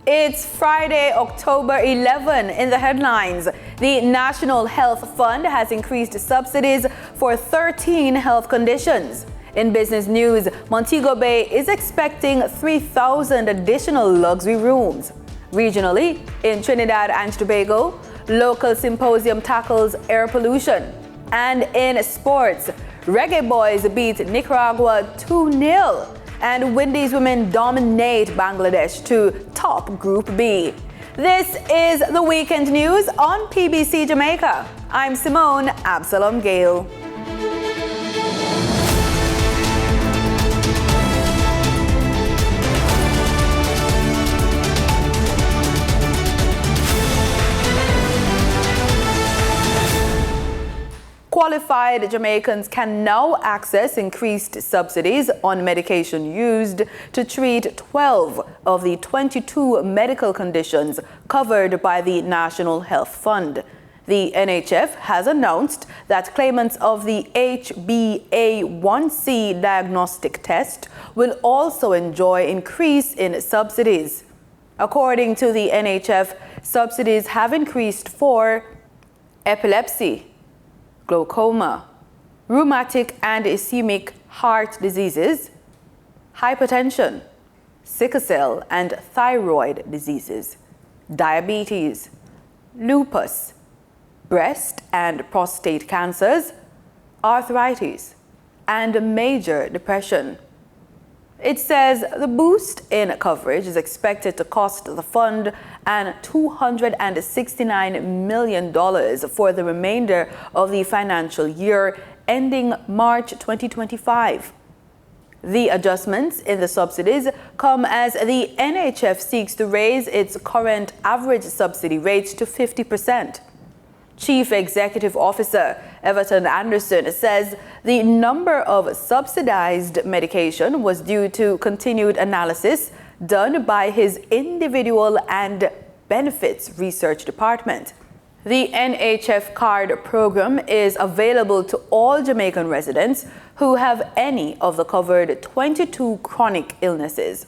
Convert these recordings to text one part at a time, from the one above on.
It's Friday, October 11. In the headlines, the National Health Fund has increased subsidies for 13 health conditions. In business news, Montego Bay is expecting 3,000 additional luxury rooms. Regionally, in Trinidad and Tobago, local symposium tackles air pollution. And in sports, Reggae Boys beat Nicaragua 2-0. And Windies women dominate Bangladesh to top Group B. This is the weekend news on PBC Jamaica. I'm Simone Absalom Gale. Qualified Jamaicans can now access increased subsidies on medication used to treat 12 of the 22 medical conditions covered by the National Health Fund. The NHF has announced that claimants of the HbA1c diagnostic test will also enjoy increase in subsidies. According to the NHF, subsidies have increased for epilepsy, glaucoma, rheumatic and ischemic heart diseases, hypertension, sickle cell and thyroid diseases, diabetes, lupus, breast and prostate cancers, arthritis, and major depression. It says the boost in coverage is expected to cost the fund $269 million for the remainder of the financial year ending March 2025. The adjustments in the subsidies come as the NHF seeks to raise its current average subsidy rate to 50%. Chief Executive Officer Everton Anderson says the number of subsidized medication was due to continued analysis done by his individual and benefits research department. The NHF card program is available to all Jamaican residents who have any of the covered 22 chronic illnesses.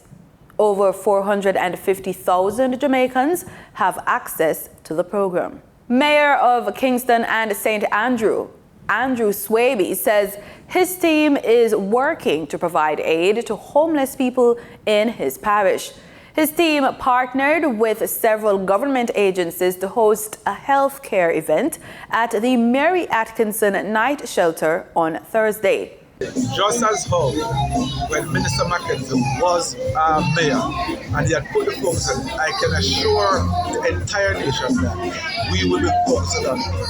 Over 450,000 Jamaicans have access to the program. Mayor of Kingston and St. Andrew, Andrew Swaby, says his team is working to provide aid to homeless people in his parish. His team partnered with several government agencies to host a healthcare event at the Mary Atkinson Night Shelter on Thursday. Just as how when Minister Mackenzie was mayor and he had put the focus on, I can assure the entire nation that we will be focusing on the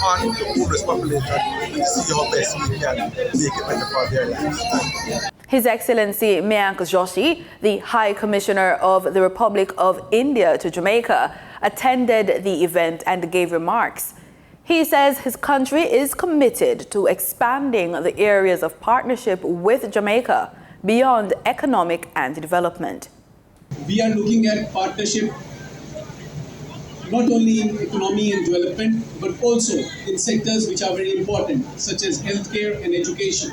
homeless population to see how best we can make it better for their lives. His Excellency Mayank Joshi, the High Commissioner of the Republic of India to Jamaica, attended the event and gave remarks. He says his country is committed to expanding the areas of partnership with Jamaica beyond economic and development. We are looking at partnership not only in economy and development, but also in sectors which are very important, such as healthcare and education.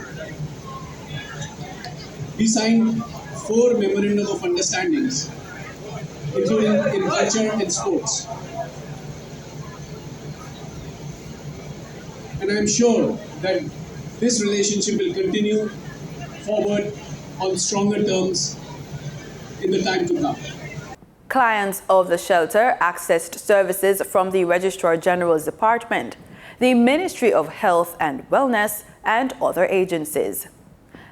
We signed 4 memorandum of understandings, including in culture and sports. And I'm sure that this relationship will continue forward on stronger terms in the time to come. Clients of the shelter accessed services from the Registrar General's Department, the Ministry of Health and Wellness, and other agencies.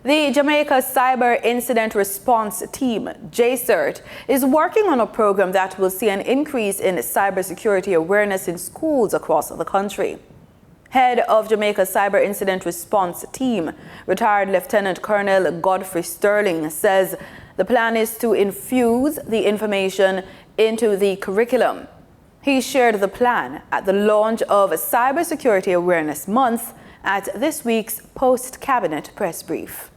The Jamaica Cyber Incident Response Team, JCERT, is working on a program that will see an increase in cybersecurity awareness in schools across the country. Head of Jamaica Cyber Incident Response Team, retired Lieutenant Colonel Godfrey Sterling, says the plan is to infuse the information into the curriculum. He shared the plan at the launch of Cybersecurity Awareness Month at this week's post-cabinet press brief.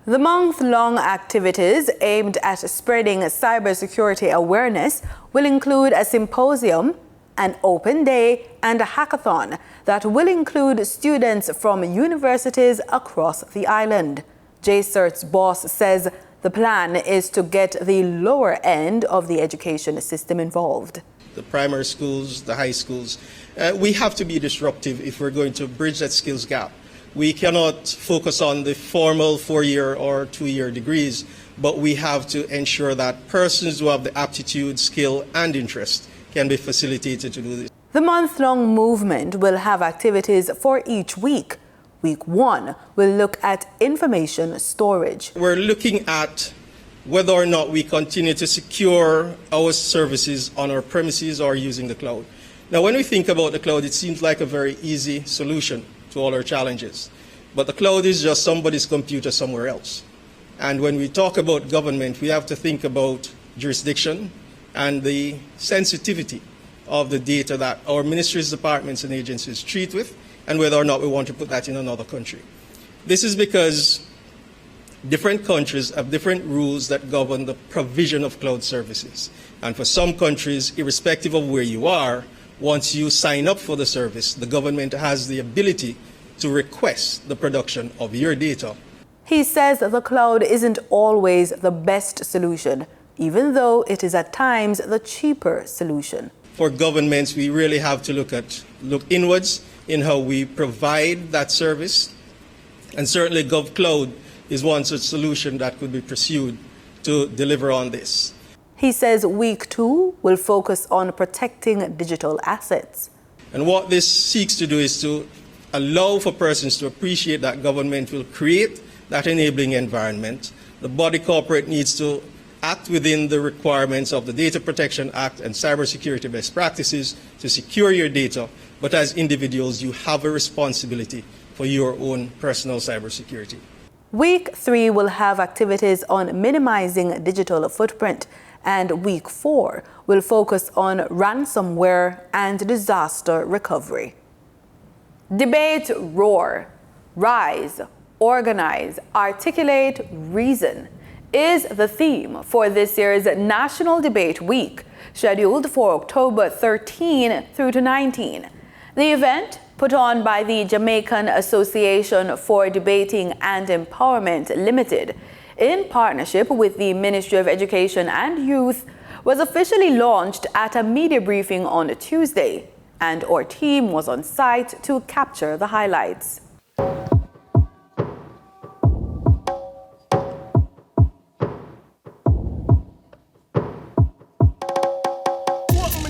The month-long activities aimed at spreading cybersecurity awareness will include a symposium, an open day, and a hackathon that will include students from universities across the island. JCERT's boss says The plan is to get the lower end of the education system involved. The primary schools, the high schools, we have to be disruptive if we're going to bridge that skills gap. We cannot focus on the formal 4-year or 2-year degrees, but we have to ensure that persons who have the aptitude, skill, and interest can be facilitated to do this. The month-long movement will have activities for each week. Week 1 will look at information storage. We're looking at whether or not we continue to secure our services on our premises or using the cloud. Now, when we think about the cloud, it seems like a very easy solution to all our challenges. But the cloud is just somebody's computer somewhere else. And when we talk about government, we have to think about jurisdiction and the sensitivity of the data that our ministries, departments, and agencies treat with, and whether or not we want to put that in another country. This is because different countries have different rules that govern the provision of cloud services. And for some countries, irrespective of where you are, once you sign up for the service, the government has the ability to request the production of your data. He says the cloud isn't always the best solution, even though it is at times the cheaper solution. For governments, we really have to look inwards in how we provide that service. And certainly GovCloud is one such solution that could be pursued to deliver on this. He says week 2 will focus on protecting digital assets. And what this seeks to do is to allow for persons to appreciate that government will create that enabling environment. The body corporate needs to act within the requirements of the Data Protection Act and cybersecurity best practices to secure your data. But as individuals, you have a responsibility for your own personal cybersecurity. Week 3 will have activities on minimizing digital footprint, and week 4 will focus on ransomware and disaster recovery. Debate, roar, rise, organize, articulate, reason is the theme for this year's National Debate Week, scheduled for October 13 through to 19. The event, put on by the Jamaican Association for Debating and Empowerment Limited, in partnership with the Ministry of Education and Youth, was officially launched at a media briefing on Tuesday, and our team was on site to capture the highlights. Open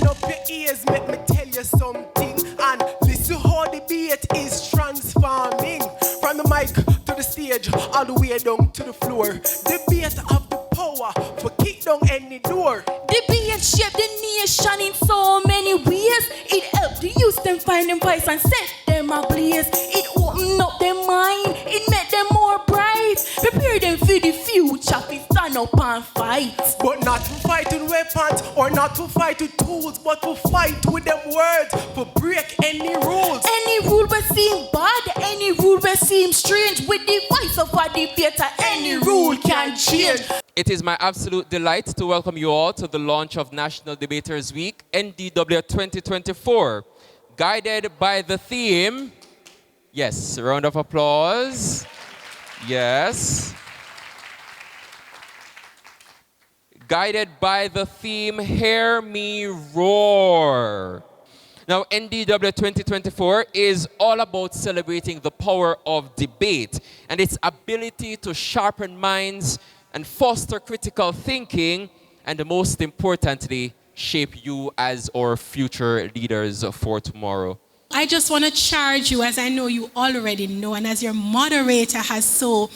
up your ears, let me tell you something, and listen how the debate is transforming. From the mic to the stage, all the way down to the floor. Debate of the power for kick down any door. Debate shape the nation in so many ways. It helped the youth them find them voice and set them ablaze. It opened up their mind, it made them more bright. Prepare them for the future, fi stand up and fight. But not to fight with weapons or not to fight with tools, but to fight with them words, for break any rules. Any rule will seem bad, any rule will seem strange. With the voice of a debater, any rule can change. It is my absolute delight to welcome you all to the launch of National Debaters Week, NDW 2024, guided by the theme, yes, round of applause, yes, guided by the theme, Hear Me Roar. Now, NDW 2024 is all about celebrating the power of debate and its ability to sharpen minds and foster critical thinking, and most importantly, shape you as our future leaders for tomorrow. I just want to charge you, as I know you already know, and as your moderator has so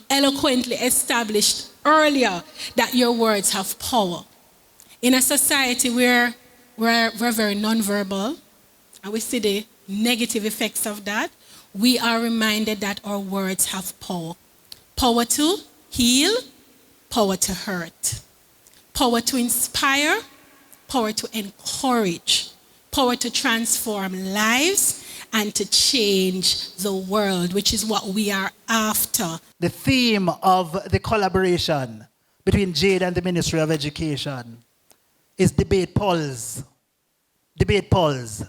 eloquently established earlier, that your words have power. In a society where we're very nonverbal, and we see the negative effects of that, we are reminded that our words have power. Power to heal, power to hurt, power to inspire, power to encourage, power to transform lives and to change the world, which is what we are after. The theme of the collaboration between Jade and the Ministry of Education is Debate Pulse. Debate Pulse.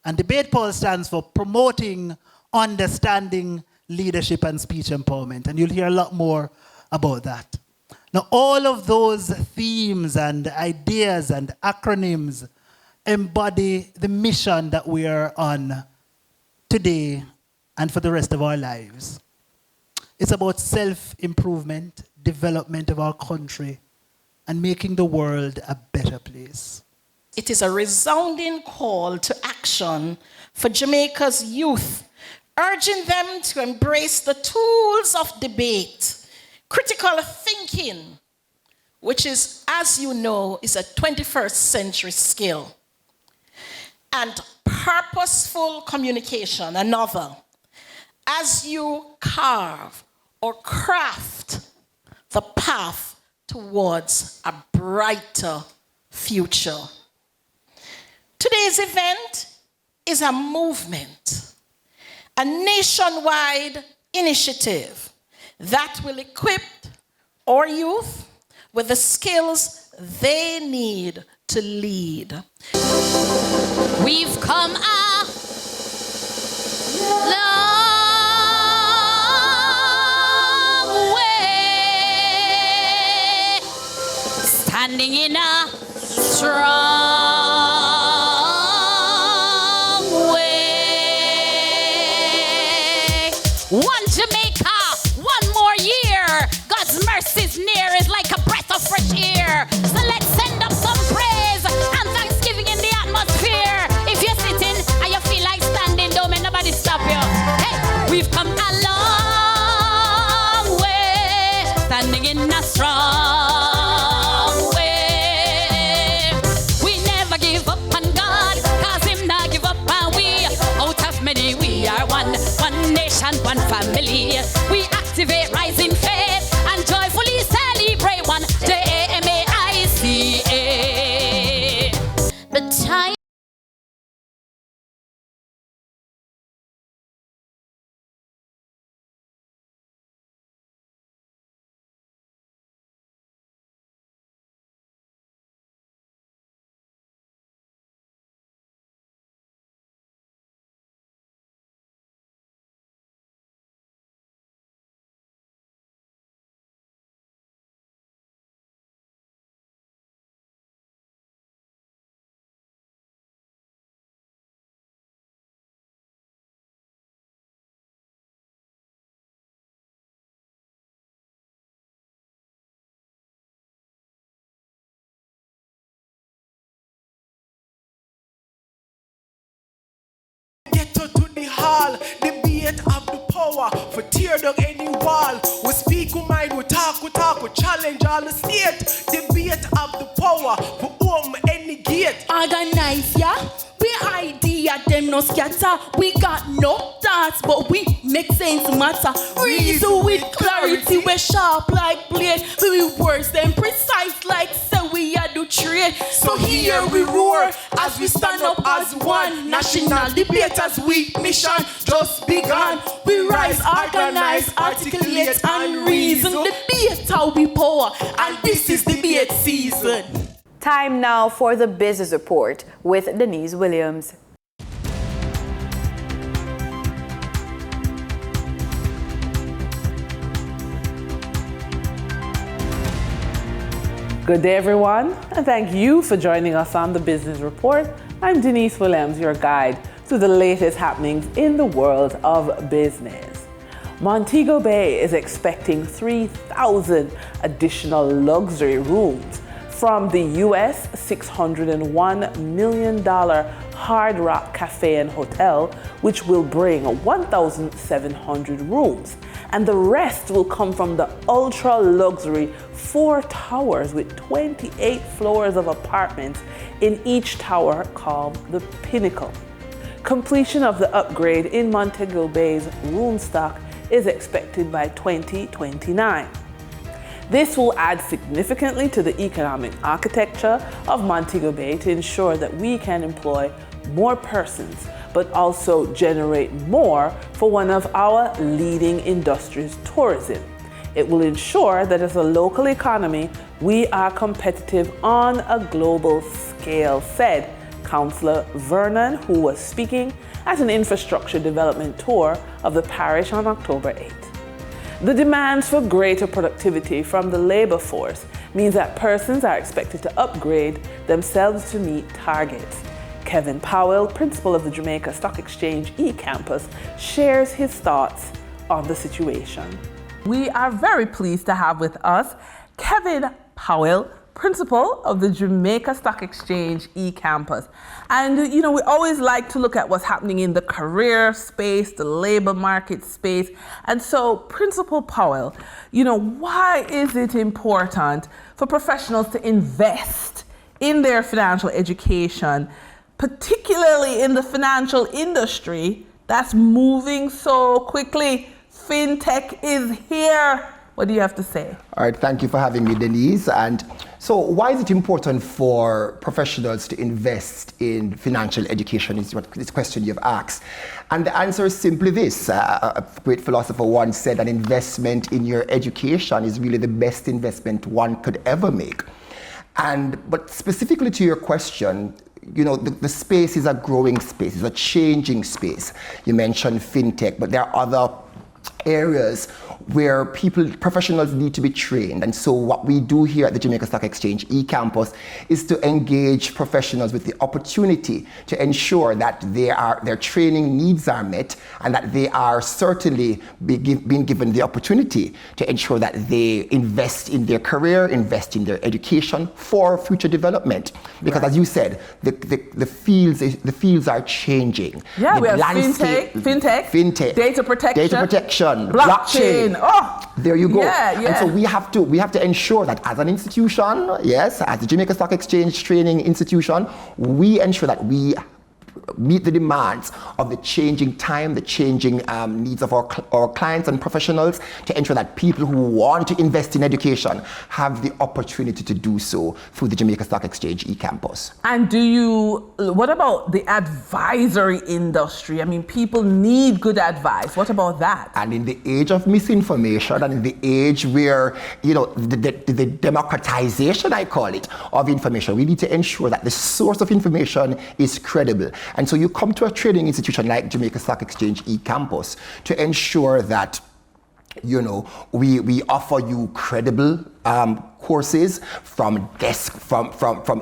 And Debate Pulse stands for Promoting Understanding, Leadership and Speech Empowerment. And you'll hear a lot more about that. Now, all of those themes and ideas and acronyms embody the mission that we are on today and for the rest of our lives. It's about self-improvement, development of our country, and making the world a better place. It is a resounding call to action for Jamaica's youth, urging them to embrace the tools of debate, critical thinking, which is, as you know, is a 21st century skill, and purposeful communication, another, as you carve or craft the path towards a brighter future. Today's event is a movement, a nationwide initiative that will equip our youth with the skills they need to lead. We've come a long way, standing in a strong way. One Jamaica, one more year. God's mercy's near is like a breath of fresh air. So let's send up some praise and thanksgiving in the atmosphere. If you're sitting and you feel like standing, don't make nobody stop you. Hey, we've come a long way, standing in a strong way. We never give up on God, cause him not give up on we. Out of many we are one, one nation, one family. We activate rising faith and joyfully celebrate one Jamaica. The time. Get to the hall, debate of the power, for tear down any wall. We speak, we mind, we talk, we challenge all the state. Debate of the power, for own any gate. Organize, yeah? We idea, them no scatter. We got no thoughts, but we make sense matter. Reason with clarity, we're sharp like blade. We be worse than precise like say we are do trade. So here we roar, as we stand up as one. National debaters, we mission just begun. We rise, organize, articulate and reason. Debate how we power, And this is debate season. Time now for the Business Report with Denise Williams. Good day, everyone, and thank you for joining us on the Business Report. I'm Denise Williams, your guide to the latest happenings in the world of business. Montego Bay is expecting 3,000 additional luxury rooms from the US $601 million Hard Rock Cafe and Hotel, which will bring 1,700 rooms. And the rest will come from the ultra-luxury 4 towers with 28 floors of apartments in each tower called the Pinnacle. Completion of the upgrade in Montego Bay's room stock is expected by 2029. This will add significantly to the economic architecture of Montego Bay to ensure that we can employ more persons, but also generate more for one of our leading industries, tourism. It will ensure that as a local economy, we are competitive on a global scale, said Councillor Vernon, who was speaking at an infrastructure development tour of the parish on October 8th. The demands for greater productivity from the labor force means that persons are expected to upgrade themselves to meet targets. Kevin Powell, principal of the Jamaica Stock Exchange e-campus, shares his thoughts on the situation. We are very pleased to have with us Kevin Powell, principal of the Jamaica Stock Exchange e-campus. And we always like to look at what's happening in the career space, the labor market space. And so, Principal Powell, why is it important for professionals to invest in their financial education, particularly in the financial industry that's moving so quickly? FinTech is here. What do you have to say? All right, thank you for having me, Denise. And so why is it important for professionals to invest in financial education is what this question you've asked. And the answer is simply this. A great philosopher once said an investment in your education is really the best investment one could ever make. But specifically to your question, the space is a growing space, it's a changing space. You mentioned FinTech, but there are other areas where professionals need to be trained. And so what we do here at the Jamaica Stock Exchange e-campus is to engage professionals with the opportunity to ensure that their training needs are met and that they are certainly being given the opportunity to ensure that they invest in their career, invest in their education for future development. Because as you said, the fields are changing. Yeah, we have FinTech, data protection, blockchain. Oh, there you go. Yeah. And so we have to ensure that as an institution, yes, as the Jamaica Stock Exchange Training Institution, we ensure that we meet the demands of the changing time, the changing needs of our clients and professionals to ensure that people who want to invest in education have the opportunity to do so through the Jamaica Stock Exchange e-campus. And what about the advisory industry? I mean, people need good advice. What about that? And in the age of misinformation and in the age where, the democratization, I call it, of information, we need to ensure that the source of information is credible. And so you come to a training institution like Jamaica Stock Exchange e-campus to ensure that, we offer you credible courses from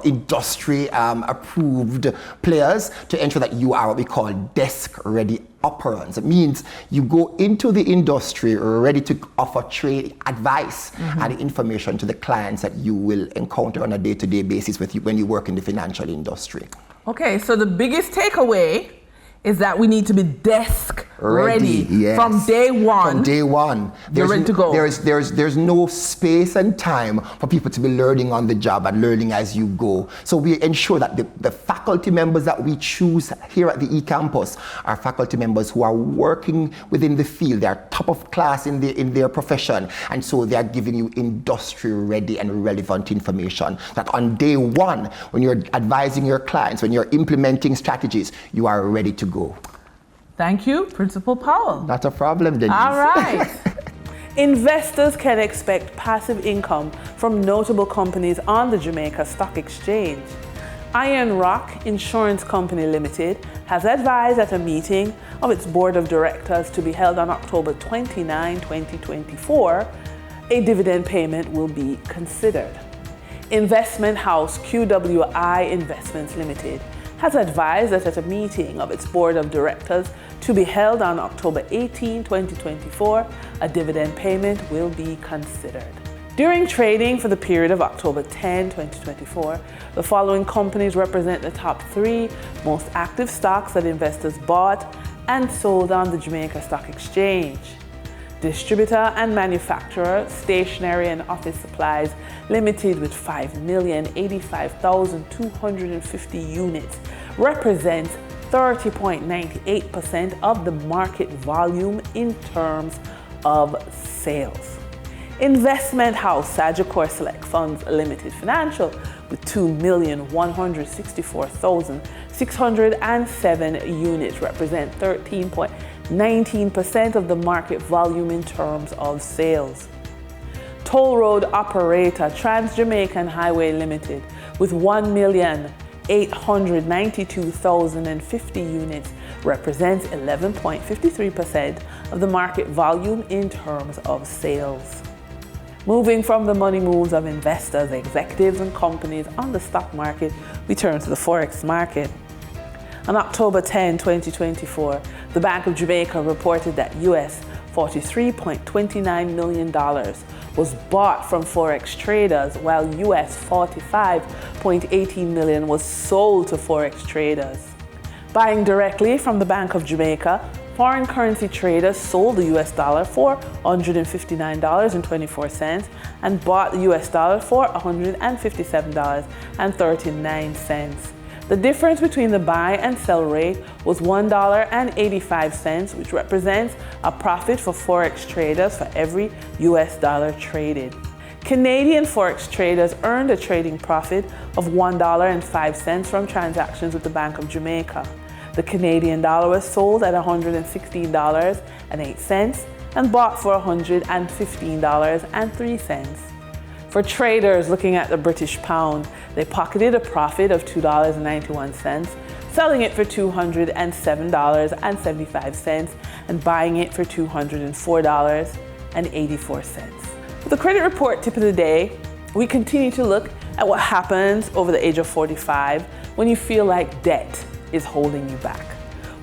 industry approved players to ensure that you are what we call desk ready operants. It means you go into the industry ready to offer trade advice and information to the clients that you will encounter on a day-to-day basis when you work in the financial industry. Okay, so the biggest takeaway is that we need to be desk ready yes. From day one. From day one. You're ready to go. There's no space and time for people to be learning on the job and learning as you go. So we ensure that the faculty members that we choose here at the e-campus are faculty members who are working within the field. They are top of class in their profession. And so they are giving you industry ready and relevant information that on day one, when you're advising your clients, when you're implementing strategies, you are ready to go. Thank you, Principal Powell. Not a problem, Denise. All right. Investors can expect passive income from notable companies on the Jamaica Stock Exchange. Iron Rock Insurance Company Limited has advised at a meeting of its board of directors to be held on October 29, 2024, a dividend payment will be considered. Investment house QWI Investments Limited has advised that at a meeting of its board of directors to be held on October 18, 2024, a dividend payment will be considered. During trading for the period of October 10, 2024, the following companies represent the top 3 most active stocks that investors bought and sold on the Jamaica Stock Exchange. Distributor and manufacturer, Stationery and Office Supplies Limited with 5,085,250 units represents 30.98% of the market volume in terms of sales. Investment house Sagicor Select Funds Limited Financial with 2,164,607 units represent 13.19% of the market volume in terms of sales. Toll road operator Trans-Jamaican Highway Limited with 1,892,050 units represents 11.53% of the market volume in terms of sales. Moving from the money moves of investors, executives, and companies on the stock market, we turn to the Forex market. On October 10, 2024, the Bank of Jamaica reported that US $43.29 million was bought from Forex traders, while US $45.18 million was sold to Forex traders. Buying directly from the Bank of Jamaica, foreign currency traders sold the US dollar for $159.24 and bought the US dollar for $157.39. The difference between the buy and sell rate was $1.85, which represents a profit for Forex traders for every US dollar traded. Canadian Forex traders earned a trading profit of $1.05 from transactions with the Bank of Jamaica. The Canadian dollar was sold at $116.08 and bought for $115.03. For traders looking at the British pound, they pocketed a profit of $2.91, selling it for $207.75 and buying it for $204.84. For the credit report tip of the day, we continue to look at what happens over the age of 45 when you feel like debt is holding you back.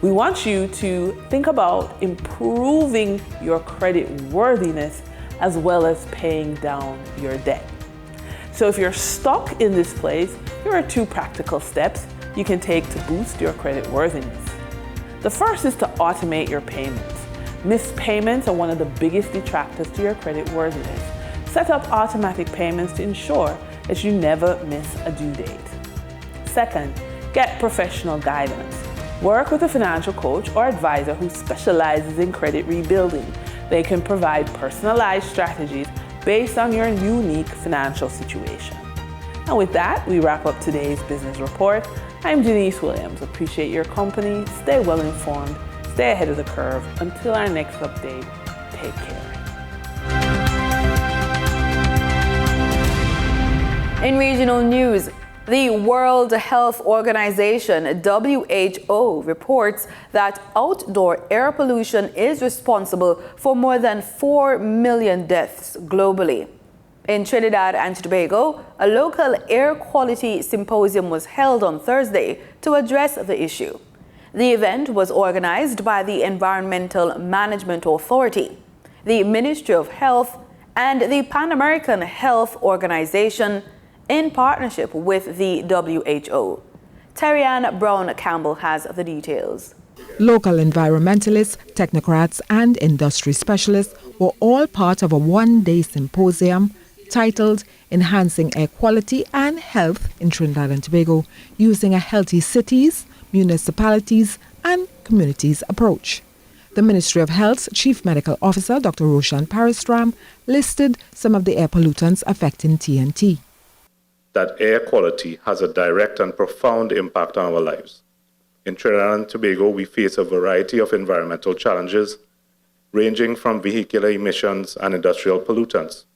We want you to think about improving your credit worthiness as well as paying down your debt. So if you're stuck in this place, here are 2 practical steps you can take to boost your credit worthiness. The first is to automate your payments. Missed payments are one of the biggest detractors to your credit worthiness. Set up automatic payments to ensure that you never miss a due date. Second, get professional guidance. Work with a financial coach or advisor who specializes in credit rebuilding. They can provide personalized strategies based on your unique financial situation. And with that, we wrap up today's business report. I'm Denise Williams. Appreciate your company. Stay well informed. Stay ahead of the curve. Until our next update, take care. In regional news, the World Health Organization, WHO, reports that outdoor air pollution is responsible for more than 4 million deaths globally. In Trinidad and Tobago, a local air quality symposium was held on Thursday to address the issue. The event was organized by the Environmental Management Authority, the Ministry of Health, and the Pan American Health Organization, in partnership with the WHO. Terry-Ann Brown-Campbell has the details. Local environmentalists, technocrats, and industry specialists were all part of a one-day symposium titled Enhancing Air Quality and Health in Trinidad and Tobago using a Healthy Cities, Municipalities, and Communities approach. The Ministry of Health's Chief Medical Officer, Dr. Roshan Parastram, listed some of the air pollutants affecting TNT. That air quality has a direct and profound impact on our lives. In Trinidad and Tobago, we face a variety of environmental challenges, ranging from vehicular emissions and industrial pollutants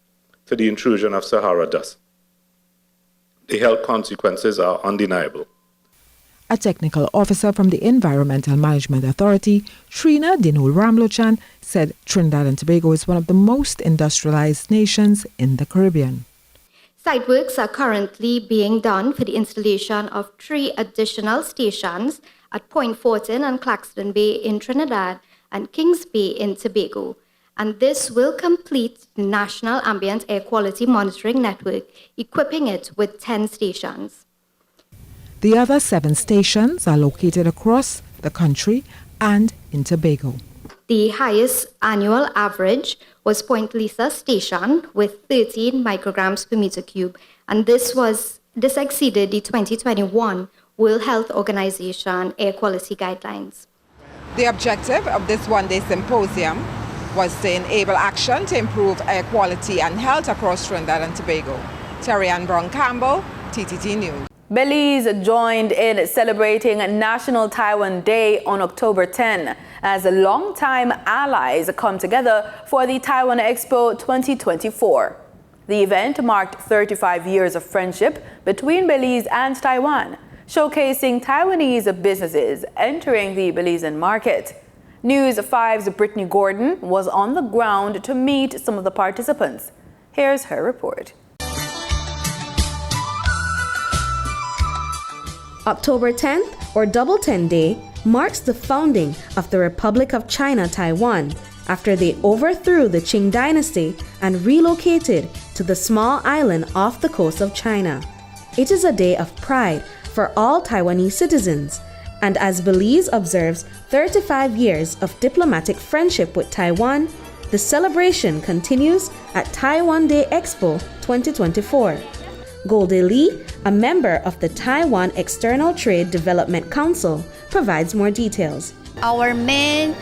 to the intrusion of Sahara dust. The health consequences are undeniable. A technical officer from the Environmental Management Authority, Trina Dinul Ramlochan, said Trinidad and Tobago is one of the most industrialized nations in the Caribbean. Site works are currently being done for the installation of 3 additional stations at Point Fortin and Claxton Bay in Trinidad and Kings Bay in Tobago. And this will complete the National Ambient Air Quality Monitoring Network, equipping it with 10 stations. The other 7 stations are located across the country and in Tobago. The highest annual average was Point Lisa Station with 13 micrograms per meter cube, and this exceeded the 2021 World Health Organization air quality guidelines. The objective of this one-day symposium was to enable action to improve air quality and health across Trinidad and Tobago. Terry-Ann Brown-Campbell, TTT News. Belize joined in celebrating National Taiwan Day on October 10 as longtime allies come together for the Taiwan Expo 2024. The event marked 35 years of friendship between Belize and Taiwan. showcasing Taiwanese businesses entering the Belizean market. News 5's Brittany Gordon was on the ground to meet some of the participants. Here's her report. October 10th, or Double 10 Day, marks the founding of the Republic of China, Taiwan, after they overthrew the Qing dynasty and relocated to the small island off the coast of China. It is a day of pride for all Taiwanese citizens, and as Belize observes 35 years of diplomatic friendship with Taiwan, the celebration continues at Taiwan Day Expo 2024. Goldie Lee, a member of the Taiwan External Trade Development Council, provides more details. Our main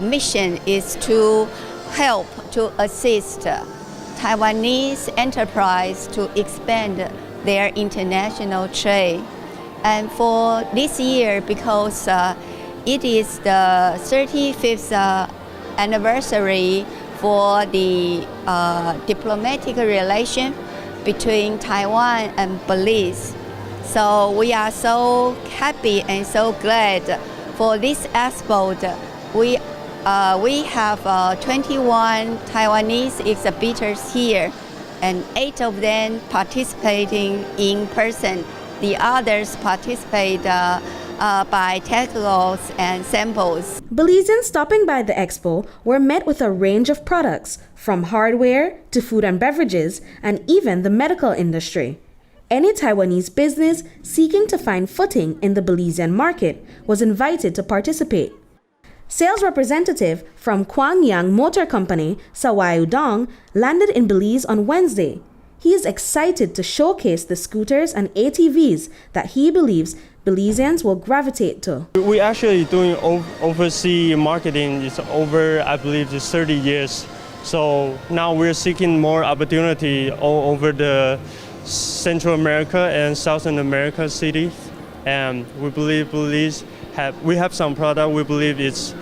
mission is to help to assist Taiwanese enterprise to expand their international trade. And for this year, because it is the 35th anniversary for the diplomatic relation between Taiwan and Belize. So we are so happy and so glad for this expo. We have 21 Taiwanese exhibitors here, and 8 of them participating in person. The others participate by catalogs and samples. Belizeans stopping by the expo were met with a range of products, from hardware to food and beverages, and even the medical industry. Any Taiwanese business seeking to find footing in the Belizean market was invited to participate. Sales representative from Kwangyang Motor Company, Sawai Udong, landed in Belize on Wednesday. He is excited to showcase the scooters and ATVs that he believes Belizeans will gravitate to. We're actually doing overseas marketing. It's over, I believe, just 30 years. So now we're seeking more opportunity all over the Central America and Southern America cities. And we believe Belize we have some product we believe it's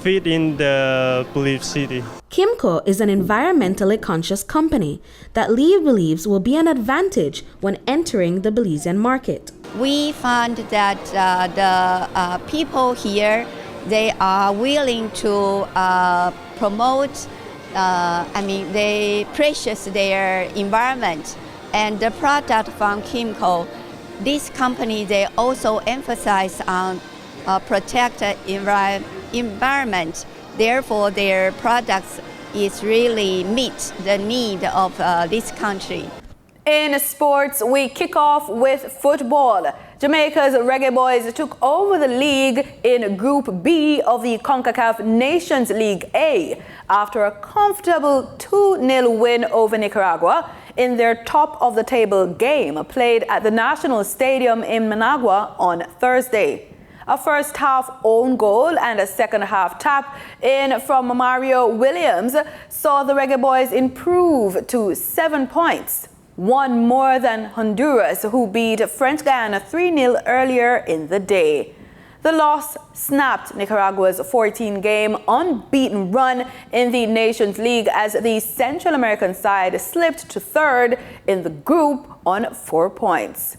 fit in the Belize city. Kimco is an environmentally conscious company that Lee believes will be an advantage when entering the Belizean market. We found that the people here, they are willing to promote, they precious their environment. And the product from Kimco, this company, they also emphasize on protect environment. Therefore, their products is really meet the need of this country. In sports, we kick off with football. Jamaica's Reggae Boys took over the league in Group B of the CONCACAF Nations League A after a comfortable 2-0 win over Nicaragua in their top-of-the-table game played at the National Stadium in Managua on Thursday. A first-half own goal and a second-half tap-in from Mario Williams saw the Reggae Boys improve to 7 points, one more than Honduras, who beat French Guiana 3-0 earlier in the day. The loss snapped Nicaragua's 14-game unbeaten run in the Nations League as the Central American side slipped to third in the group on 4 points.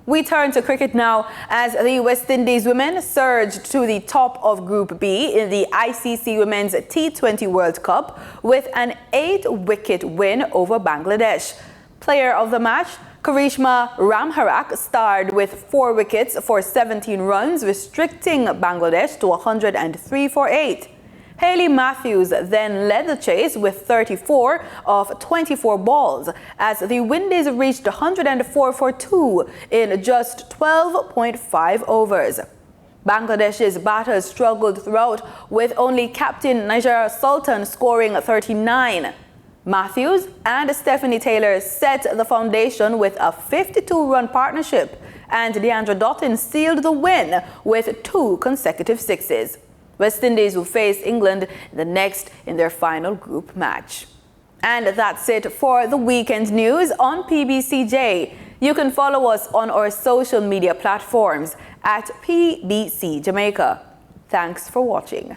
We turn to cricket now as the West Indies women surged to the top of Group B in the ICC Women's T20 World Cup with an 8-wicket win over Bangladesh. Player of the match, Karishma Ramharak, starred with 4 wickets for 17 runs, restricting Bangladesh to 103 for 8. Hayley Matthews then led the chase with 34 of 24 balls as the Windies reached 104 for 2 in just 12.5 overs. Bangladesh's batters struggled throughout, with only captain Nijar Sultan scoring 39. Matthews and Stephanie Taylor set the foundation with a 52-run partnership, and Deandra Dottin sealed the win with 2 consecutive sixes. West Indies will face England next in their final group match. And that's it for the weekend news on PBCJ. You can follow us on our social media platforms at PBCJamaica. Thanks for watching.